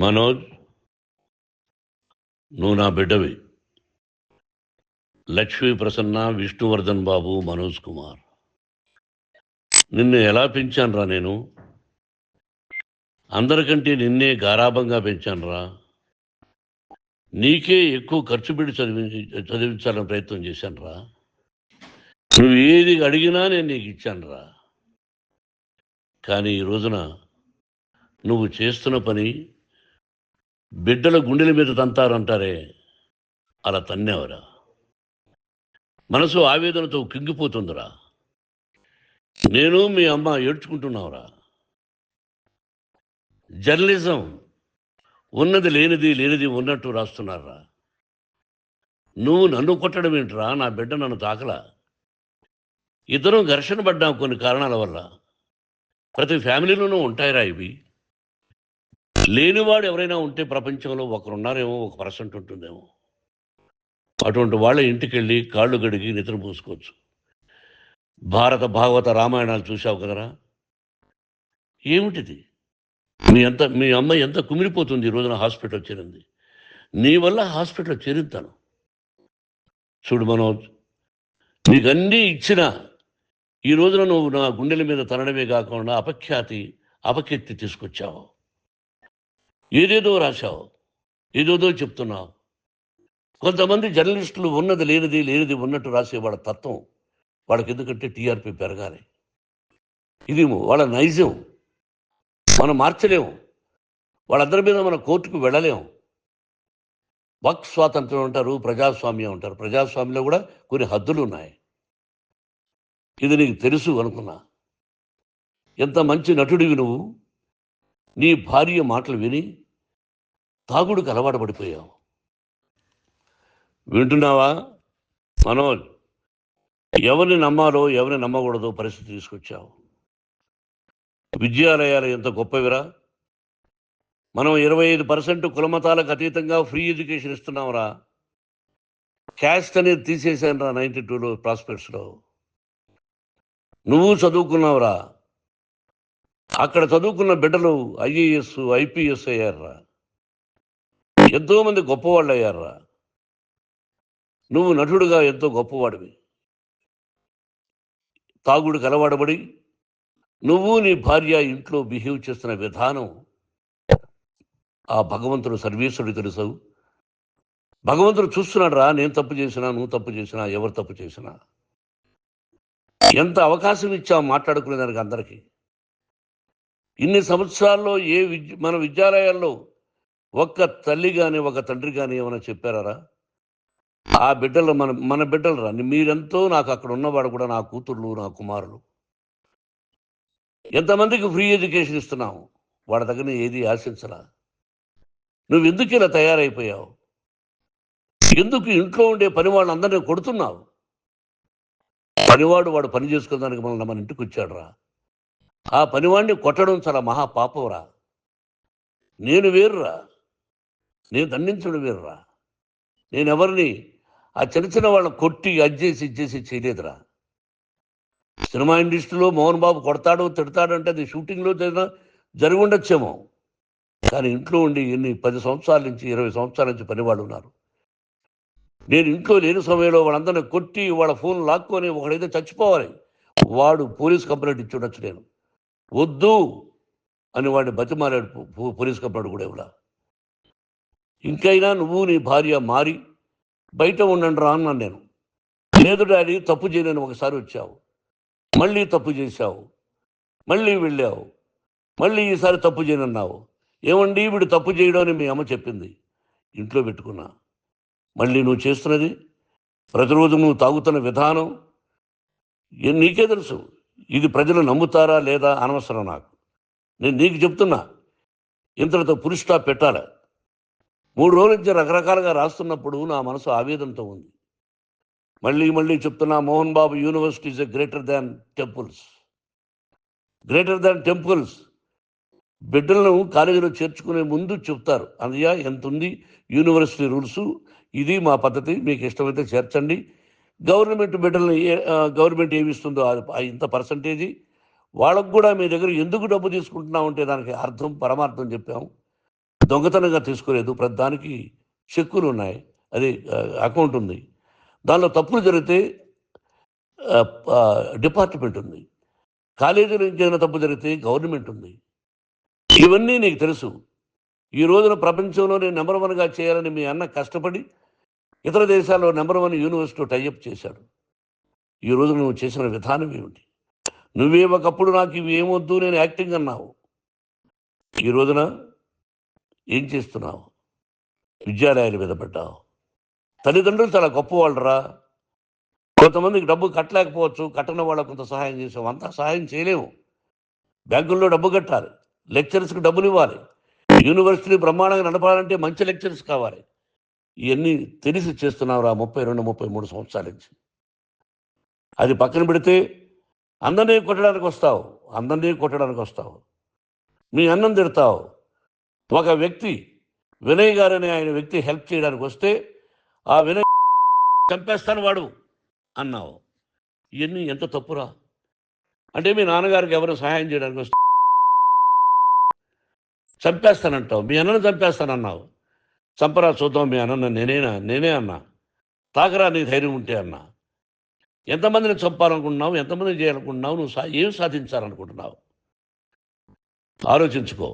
మనోజ్, నువ్వు నా బిడ్డవి. లక్ష్మీ ప్రసన్న, విష్ణువర్ధన్ బాబు, మనోజ్ కుమార్. నిన్ను ఎలా పెంచానురా నేను? అందరికంటే నిన్నే గారాభంగా పెంచానురా. నీకే ఎక్కువ ఖర్చు పెట్టి చదివించాలని ప్రయత్నం చేశానురా. నువ్వు ఏది అడిగినా నేను నీకు ఇచ్చానురా. కానీ ఈ రోజున నువ్వు చేస్తున్న పని బిడ్డల గుండెల మీద తంతారంటారే, అలా తన్నేవరా. మనసు ఆవేదనతో కింగిపోతుందిరా. నేను మీ అమ్మ ఏడ్చుకుంటున్నావురా. జర్నలిజం ఉన్నది లేనిది, లేనిది ఉన్నట్టు రాస్తున్నారా. నువ్వు నన్ను కొట్టడం ఏంట్రా? నా బిడ్డ నన్ను తాకలా. ఇద్దరం ఘర్షణ పడ్డాం కొన్ని కారణాల వల్ల. ప్రతి ఫ్యామిలీలోనూ ఉంటాయిరా ఇవి. లేనివాడు ఎవరైనా ఉంటే ప్రపంచంలో ఒకరున్నారేమో, 1% ఉంటుందేమో. అటువంటి వాళ్ళ ఇంటికి వెళ్ళి కాళ్ళు గడిగి నిద్ర పూసుకోవచ్చు. భారత భాగవత రామాయణాలు చూసావు కదరా. ఏమిటిది? మీ అమ్మ ఎంత కుమిలిపోతుంది ఈ రోజున హాస్పిటల్ చేరింది. నీ వల్ల హాస్పిటల్ చేరుతాను. చూడు మనోజ్, నీకన్నీ ఇచ్చిన ఈ రోజున నువ్వు నా గుండెల మీద తనడమే కాకుండా అపకీర్తి తీసుకొచ్చావు. ఏదేదో రాశావు, ఏదేదో చెప్తున్నావు. కొంతమంది జర్నలిస్టులు ఉన్నది లేనిది, లేనిది ఉన్నట్టు రాసే వాళ్ళ తత్వం వాళ్ళకి ఎందుకంటే టీఆర్పీ పెరగాలి. ఇది వాళ్ళ నైజం. మనం మార్చలేము. వాళ్ళందరి మీద మన కోర్టుకు వెళ్ళలేము. వాక్ స్వాతంత్రం అంటారు, ప్రజాస్వామ్యం అంటారు. ప్రజాస్వామ్యంలో కూడా కొన్ని హద్దులు ఉన్నాయి. ఇది నీకు తెలుసు అనుకున్నా. ఎంత మంచి నటుడివి నువ్వు. నీ భార్య మాటలు విని తాగుడుకు అలవాటు పడిపోయావు. వింటున్నావా మనోజ్? ఎవరిని నమ్మాలో ఎవరిని నమ్మకూడదో పరిస్థితి తీసుకొచ్చావు. విద్యాలయాలు ఎంత గొప్పవిరా. మనం 25% కులమతాలకు అతీతంగా ఫ్రీ ఎడ్యుకేషన్ ఇస్తున్నాంరా. క్యాస్ట్ అనేది తీసేశాను రా 92లో ప్రాస్పెక్ట్స్లో. నువ్వు చదువుకున్నావురా. అక్కడ చదువుకున్న బిడ్డలు ఐఏఎస్, ఐపీఎస్ అయ్యారురా. ఎంతోమంది గొప్పవాళ్ళు అయ్యారురా. నువ్వు నటుడుగా ఎంతో గొప్పవాడివి. తాగుడికి అలవాడబడి నువ్వు నీ భార్య ఇంట్లో బిహేవ్ చేస్తున్న విధానం ఆ భగవంతుడు సర్వేశ్వరుడు తెలుసు. భగవంతుడు చూస్తున్నాడు రా. నేను తప్పు చేసినా, నువ్వు తప్పు చేసినా, ఎవరు తప్పు చేసినా. ఎంత అవకాశం ఇచ్చావు మాట్లాడుకునేదానికి అందరికీ. ఇన్ని సంవత్సరాల్లో మన విద్యాలయాల్లో ఒక్క తల్లి కానీ ఒక తండ్రి కానీ ఏమైనా చెప్పారా? ఆ బిడ్డలు మన బిడ్డలు రా. మీరెంతో నాకు అక్కడ ఉన్నవాడు కూడా నా కూతుర్లు, నా కుమారులు. ఎంతమందికి ఫ్రీ ఎడ్యుకేషన్ ఇస్తున్నావు. వాడి దగ్గర ఏది ఆశించరా. నువ్వు ఎందుకు ఇలా తయారైపోయావు? ఎందుకు ఇంట్లో ఉండే పని వాళ్ళందరినీ కొడుతున్నావు? పనివాడు వాడు పని చేసుకునేదానికి మన ఇంటికి వచ్చాడు రా. ఆ పనివాడిని కొట్టడం చాలా మహాపాపంరా. నేను వేరురా. నేను దండించడం వేరురా. నేను ఎవరిని ఆ చిన్న వాళ్ళని కొట్టి అజ్జేసి ఇచ్చేసి చేయలేదురా. సినిమా ఇండస్ట్రీలో మోహన్ బాబు కొడతాడు, తిడతాడు అంటే అది షూటింగ్లో జరిగి ఉండొచ్చేమో. కానీ ఇంట్లో ఉండి 10 సంవత్సరాల నుంచి 20 సంవత్సరాల నుంచి పనివాళ్ళు ఉన్నారు. నేను ఇంట్లో లేని సమయంలో వాళ్ళందరినీ కొట్టి వాళ్ళ ఫోన్ లాక్కొని ఒకడైతే చచ్చిపోవాలి. వాడు పోలీస్ కంప్లైంట్ ఇచ్చి ఉండొచ్చు. నేను వద్దు అని వాడిని బతిమాలాడు. పోలీస్ కంప్లైంట్ కూడా ఇవ్వడా. ఇంకైనా నువ్వు నీ భార్య మారి బయట ఉండండి రా అన్నాను నేను. లేదు డాడీ, తప్పు చేయలేని ఒకసారి వచ్చావు, మళ్ళీ తప్పు చేశావు, మళ్ళీ వెళ్ళావు, మళ్ళీ ఈసారి తప్పు చేయనన్నావు. ఏమండి వీడు తప్పు చేయడం అని మీ అమ్మ చెప్పింది. ఇంట్లో పెట్టుకున్నా. మళ్ళీ నువ్వు చేస్తున్నది, ప్రతిరోజు నువ్వు తాగుతున్న విధానం నీకే తెలుసు. ఇది ప్రజలు నమ్ముతారా లేదా అనవసరం నాకు. నేను నీకు చెప్తున్నా, ఇంతటితో ఫుల్ స్టాప్ పెట్టాలి. 3 రోజుల నుంచి రకరకాలుగా రాస్తున్నప్పుడు నా మనసు ఆవేదనతో ఉంది. మళ్ళీ చెప్తున్నా, Mohan Babu university is greater than temples. Greater than temples. బిడ్డలను కాలేజీలో చేర్చుకునే ముందు చెప్తారు, అన్నయ్య ఎంత ఉంది యూనివర్సిటీ రూల్స్, ఇది మా పద్ధతి, మీకు ఇష్టమైతే చేర్చండి. గవర్నమెంట్ బిడ్డలను గవర్నమెంట్ ఏమి ఇస్తుందో ఇంత పర్సంటేజీ వాళ్ళకు కూడా మీ దగ్గర ఎందుకు డబ్బు తీసుకుంటున్నామంటే దానికి అర్థం పరమార్థం చెప్పాము. దొంగతనంగా తీసుకోలేదు, ప్రతి దానికి చెక్కులు ఉన్నాయి, అది అకౌంట్ ఉంది. దానిలో తప్పులు జరిగితే డిపార్ట్మెంట్ ఉంది. కాలేజీలో ఇంకేమైనా తప్పు జరిగితే గవర్నమెంట్ ఉంది. ఇవన్నీ నీకు తెలుసు. ఈ రోజున ప్రపంచంలో నేను నెంబర్ 1గా చేయాలని మీ అన్న కష్టపడి ఇతర దేశాల్లో నెంబర్ 1 యూనివర్సిటీ టైఅప్ చేశాడు. ఈ రోజు నువ్వు చేసిన విధానం ఏమిటి? నువ్వే ఒకప్పుడు నాకు ఇవి ఏమొద్దు, నేను యాక్టింగ్ అన్నావు. ఈ రోజున ఏం చేస్తున్నావు? విద్యాలయాల మీద పడ్డావు. తల్లిదండ్రులు చాలా గొప్పవాళ్ళరా. కొంతమందికి డబ్బు కట్టలేకపోవచ్చు, కట్టని వాళ్ళకు కొంత సహాయం చేసాం. అంతా సహాయం చేయలేము. బ్యాంకుల్లో డబ్బు కట్టాలి, లెక్చరర్స్కి డబ్బులు ఇవ్వాలి, యూనివర్సిటీ బ్రహ్మాండంగా నడపాలంటే మంచి లెక్చరర్స్ కావాలి. ఇవన్నీ తెలిసి చేస్తున్నావురా 32, 33 సంవత్సరాల నుంచి. అది పక్కన పెడితే అందరినీ కొట్టడానికి వస్తావు. మీ అన్నం తిడతావు. ఒక వ్యక్తి వినయ్ గారనే ఆయన వ్యక్తి హెల్ప్ చేయడానికి వస్తే ఆ వినయ్ చంపేస్తాను వాడు అన్నావు. ఇవన్నీ ఎంత తప్పురా? అంటే మీ నాన్నగారికి ఎవరు సహాయం చేయడానికి వస్తే చంపేస్తానంటావు. మీ అన్నను చంపేస్తానన్నావు. చంపరా చూద్దాం మీ అన్న, నేనే అన్నా. తాకరా నీ ధైర్యం ఉంటే అన్నా. ఎంతమందిని చంపాలనుకుంటున్నావు? ఎంతమందిని చేయాలనుకుంటున్నావు? నువ్వు ఏం సాధించాలనుకుంటున్నావు? ఆలోచించుకో.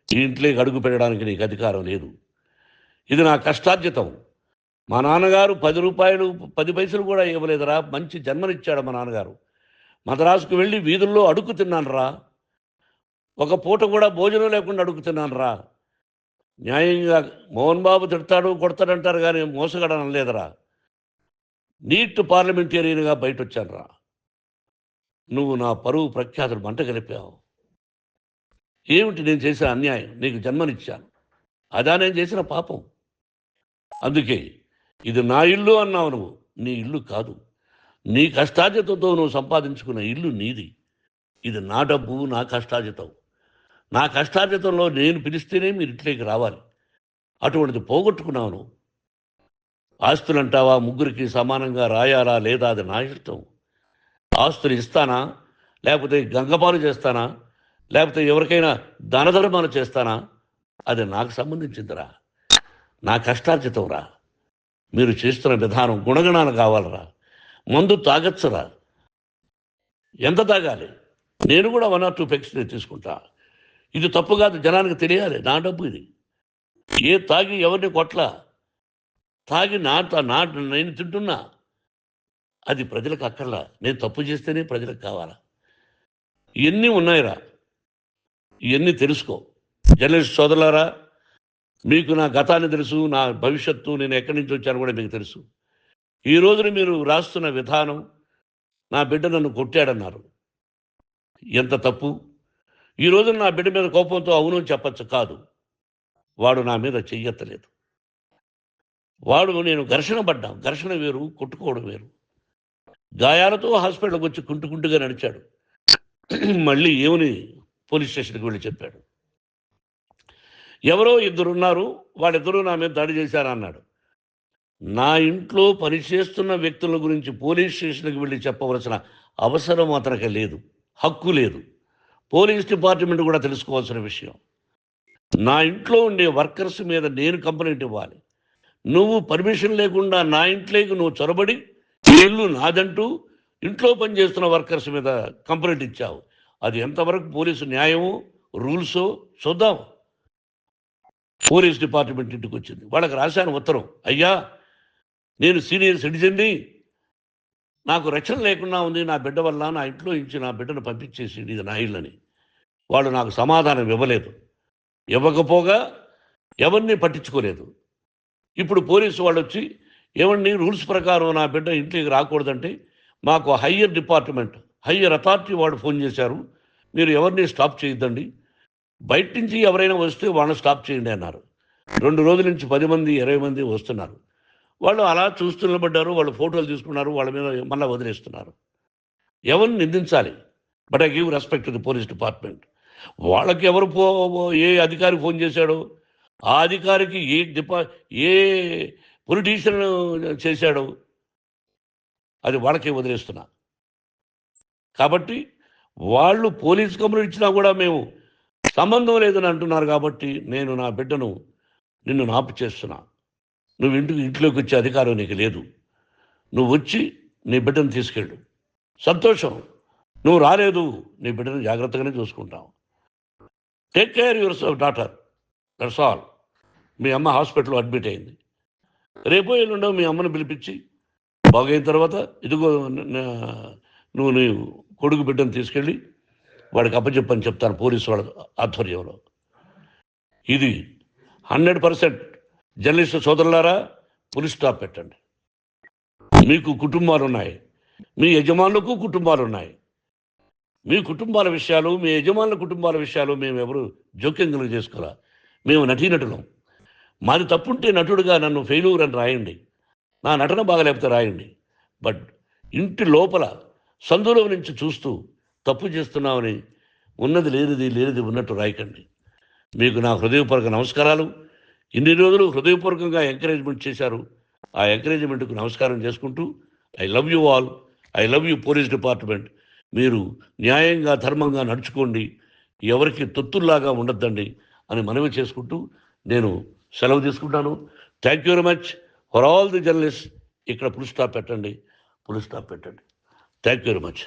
ఈ ఇంట్లోకి అడుగు పెట్టడానికి నీకు అధికారం లేదు. ఇది నా కష్టార్జితం. మా నాన్నగారు 10 రూపాయలు 10 పైసలు కూడా ఇవ్వలేదురా. మంచి జన్మనిచ్చాడు మా నాన్నగారు. మద్రాసుకు వెళ్ళి వీధుల్లో అడుగు తిన్నాను రా. ఒక పూట కూడా భోజనం లేకుండా అడుగు తిన్నాను రా. న్యాయంగా మోహన్ బాబు తిడతాడు, కొడతాడంటారు, కానీ మోసగడనం లేదురా. నీట్ పార్లమెంటేరియన్గా బయట వచ్చాను రా. నువ్వు నా పరువు ప్రఖ్యాతులు మంట కలిపావు. ఏమిటి నేను చేసిన అన్యాయం? నీకు జన్మనిచ్చాను, అదా నేను చేసిన పాపం. అందుకే ఇది నా ఇల్లు అన్నావు. నువ్వు నీ ఇల్లు కాదు. నీ కష్టార్జితంతో నువ్వు సంపాదించుకున్న ఇల్లు నీది. ఇది నా డబ్బు, నా కష్టార్జితం. నా కష్టార్జితంలో నేను పిలిస్తేనే మీరు ఇంట్లోకి రావాలి. అటువంటిది పోగొట్టుకున్నావు నువ్వు. ఆస్తులు అంటావా? ముగ్గురికి సమానంగా రాయాలా లేదా అది నా ఇష్టం. ఆస్తులు ఇస్తానా, లేకపోతే గంగపాలు చేస్తానా, లేకపోతే ఎవరికైనా దానధర్మాలు చేస్తానా, అది నాకు సంబంధించిందిరా. నా కష్టార్జితం రా. మీరు చేస్తున్న విధానం గుణగణాలు కావాలరా. మందు తాగచ్చురా. ఎంత తాగాలి? నేను కూడా 1 or 2 పెగ్స్ తీసుకుంటా. ఇది తప్పు కాదు, జనానికి తెలియాలి. నా డబ్బు ఇది. తాగి ఎవరిని కొట్లా, తాగి నేను తింటున్నా. అది ప్రజలకు అక్కర్లా. నేను తప్పు చేస్తేనే ప్రజలకు కావాలా. ఇవన్నీ ఉన్నాయిరా. ఇవన్నీ తెలుసుకో. జర్నలిస్ట్ సోదరులారా, మీకు నా గతాన్ని తెలుసు, నా భవిష్యత్తు, నేను ఎక్కడి నుంచి వచ్చాను కూడా మీకు తెలుసు. ఈ రోజున మీరు రాస్తున్న విధానం, నా బిడ్డ నన్ను కొట్టాడన్నారు. ఎంత తప్పు! ఈ రోజున నా బిడ్డ మీద కోపంతో అవును చెప్పచ్చు. కాదు, వాడు నా మీద చెయ్యెత్తలేదు. నేను ఘర్షణ పడ్డాం. ఘర్షణ వేరు, కొట్టుకోవడం వేరు. గాయాలతో హాస్పిటల్కి వచ్చి కుంటుకుంటుగా నడిచాడు. మళ్ళీ ఏమని పోలీస్ స్టేషన్కి వెళ్ళి చెప్పాడు. ఎవరో 2 ఉన్నారు, వాళ్ళిద్దరూ నా మీద దాడి చేశారన్నాడు. నా ఇంట్లో పనిచేస్తున్న వ్యక్తుల గురించి పోలీస్ స్టేషన్కి వెళ్ళి చెప్పవలసిన అవసరం అతనికి లేదు, హక్కు లేదు. పోలీస్ డిపార్ట్మెంట్ కూడా తెలుసుకోవాల్సిన విషయం. నా ఇంట్లో ఉండే వర్కర్స్ మీద నేను కంప్లైంట్ ఇవ్వాలి. నువ్వు పర్మిషన్ లేకుండా నా ఇంట్లోకి నువ్వు చొరబడి ఇల్లు నాదంటూ ఇంట్లో పనిచేస్తున్న వర్కర్స్ మీద కంప్లైంట్ ఇచ్చావు. అది ఎంతవరకు పోలీసు న్యాయమో రూల్సో చూద్దాం. పోలీస్ డిపార్ట్మెంట్ ఇంటికి వచ్చింది. వాళ్ళకి రాశాను ఉత్తరం, అయ్యా నేను సీనియర్ సిటిజన్ని, నాకు రక్షణ లేకుండా ఉంది, నా బిడ్డ వల్ల నా ఇంట్లో నుంచి నా బిడ్డను పంపించేసి ఇది నా ఇల్లని. వాళ్ళు నాకు సమాధానం ఇవ్వలేదు. ఇవ్వకపోగా ఎవరిని పట్టించుకోలేదు. ఇప్పుడు పోలీసు వాళ్ళు వచ్చి ఏమండి రూల్స్ ప్రకారం నా బిడ్డ ఇంట్లోకి రాకూడదంటే మాకు హయ్యర్ అథారిటీ వాళ్ళు ఫోన్ చేశారు, మీరు ఎవరిని స్టాప్ చేయొద్దండి, బయట నుంచి ఎవరైనా వస్తే వాళ్ళని స్టాప్ చేయండి అన్నారు. 2 రోజుల నుంచి 10 మంది 20 మంది వస్తున్నారు. వాళ్ళు అలా చూస్తూ నిలబడ్డారు. వాళ్ళు ఫోటోలు తీసుకున్నారు, వాళ్ళ మీద మళ్ళీ వదిలేస్తున్నారు. ఎవరిని నిందించాలి? But I give respect to the police department. వాళ్ళకి ఏ అధికారి ఫోన్ చేశాడో, ఆ అధికారికి ఏ పొలిటీషియన్ చేశాడో అది వాళ్ళకే వదిలేస్తున్నా. కాబట్టి వాళ్ళు పోలీస్ కంప్లైంట్ ఇచ్చినా కూడా మేము సంబంధం లేదని అంటున్నారు కాబట్టి నేను నా బిడ్డను నిన్ను నాపు చేస్తున్నా. నువ్వు ఇంట్లోకి వచ్చే అధికారం నీకు లేదు. నువ్వు వచ్చి నీ బిడ్డను తీసుకెళ్ళు. సంతోషం. నువ్వు రాలేదు, నీ బిడ్డను జాగ్రత్తగానే చూసుకుంటావు. Take care your daughter, that's all. మీ అమ్మ హాస్పిటల్లో అడ్మిట్ అయింది. రేపో ఎల్లుండో మీ అమ్మను పిలిపించి బాగైన తర్వాత ఇదిగో నువ్వు నీ కొడుకు బిడ్డను తీసుకెళ్ళి వాడికి అప్పచెప్పని చెప్తాను పోలీసు వాళ్ళ ఆధ్వర్యంలో. ఇది 100% జర్నలిస్టు సోదరులారా, పులి స్టాప్ పెట్టండి. మీకు కుటుంబాలు ఉన్నాయి, మీ యజమానులకు కుటుంబాలు ఉన్నాయి. మీ కుటుంబాల విషయాలు, మీ యజమానుల కుటుంబాల విషయాలు మేము ఎవరు జోక్యం కలుగు చేసుకోవాలా. మేము నటీనటులం. మాది తప్పుంటే నటుడుగా నన్ను ఫెయిల్యూర్ అని రాయండి, నా నటన బాగలేకపోతే రాయండి. బట్ ఇంటి లోపల సందులో నుంచి చూస్తూ తప్పు చేస్తున్నామని ఉన్నది లేనిది ఉన్నట్టు రాయకండి. మీకు నా హృదయపూర్వక నమస్కారాలు. ఇన్ని రోజులు హృదయపూర్వకంగా ఎంకరేజ్మెంట్ చేశారు. ఆ ఎంకరేజ్మెంట్కు నమస్కారం చేసుకుంటూ I love you all. I love you police department. మీరు న్యాయంగా ధర్మంగా నడుచుకోండి, ఎవరికి తొత్తుల్లాగా ఉండొద్దండి అని మనవి చేసుకుంటూ నేను సెలవు తీసుకుంటాను. Thank you very much for all the journalist. ఇక్కడ పులి స్టాప్ పెట్టండి. Thank you very much.